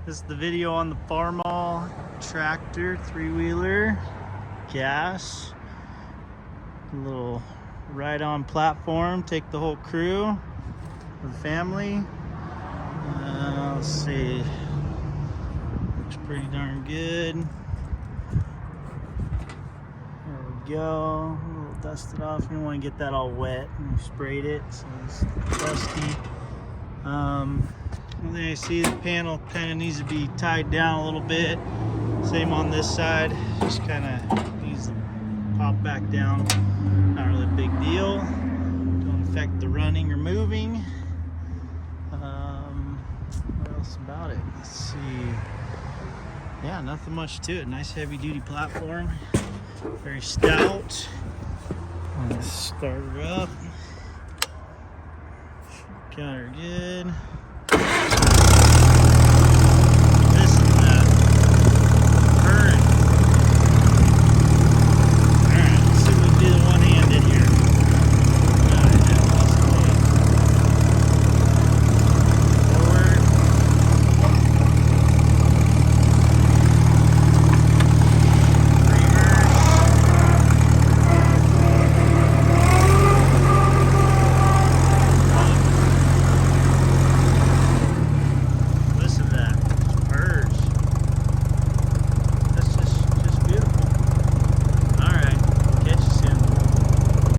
This is the video on the Farmall Tractor 3-wheeler, gas, a little ride-on platform, take the whole crew, the family. Let's see, looks pretty darn good. There we go, a little dusted off. You don't want to get that all wet. We sprayed it, so it's dusty. One thing I see, the panel kind of needs to be tied down a little bit. Same on this side, just kind of needs to pop back down. Not really a big deal. Don't affect the running or moving. What else about it? Let's see. Yeah, nothing much to it. Nice heavy duty platform. Very stout. Let's start her up. Got her good.